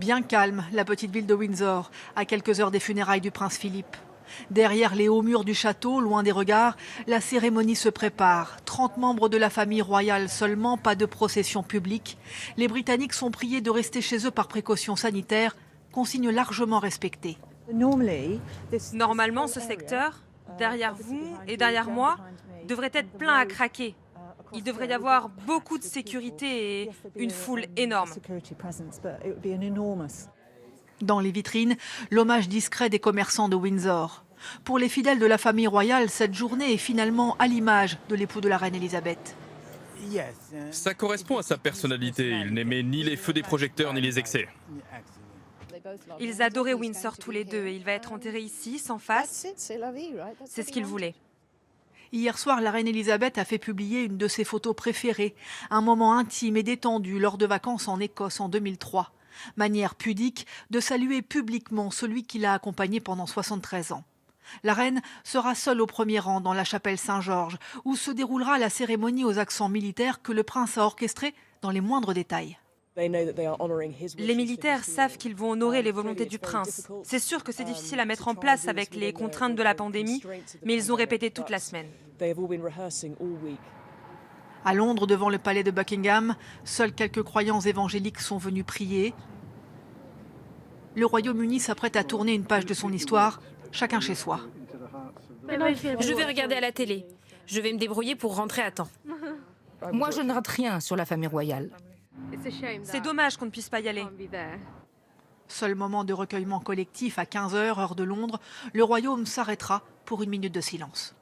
Bien calme, la petite ville de Windsor, à quelques heures des funérailles du prince Philippe. Derrière les hauts murs du château, loin des regards, la cérémonie se prépare. 30 membres de la famille royale seulement, pas de procession publique. Les Britanniques sont priés de rester chez eux par précaution sanitaire, consigne largement respectée. Normalement, ce secteur, derrière vous et derrière moi, devrait être plein à craquer. Il devrait y avoir beaucoup de sécurité et une foule énorme. Dans les vitrines, l'hommage discret des commerçants de Windsor. Pour les fidèles de la famille royale, cette journée est finalement à l'image de l'époux de la reine Elisabeth. Ça correspond à sa personnalité. Il n'aimait ni les feux des projecteurs ni les excès. Ils adoraient Windsor tous les deux et il va être enterré ici, sans face. C'est ce qu'ils voulaient. Hier soir, la reine Elisabeth a fait publier une de ses photos préférées, un moment intime et détendu lors de vacances en Écosse en 2003. Manière pudique de saluer publiquement celui qui l'a accompagnée pendant 73 ans. La reine sera seule au premier rang dans la chapelle Saint-Georges, où se déroulera la cérémonie aux accents militaires que le prince a orchestrée dans les moindres détails. Les militaires savent qu'ils vont honorer les volontés du prince. C'est sûr que c'est difficile à mettre en place avec les contraintes de la pandémie, mais ils ont répété toute la semaine. À Londres, devant le palais de Buckingham, seuls quelques croyants évangéliques sont venus prier. Le Royaume-Uni s'apprête à tourner une page de son histoire, chacun chez soi. Je vais regarder à la télé. Je vais me débrouiller pour rentrer à temps. Moi, je ne rate rien sur la famille royale. C'est dommage qu'on ne puisse pas y aller. Seul moment de recueillement collectif à 15 h, heure de Londres, le Royaume s'arrêtera pour une minute de silence.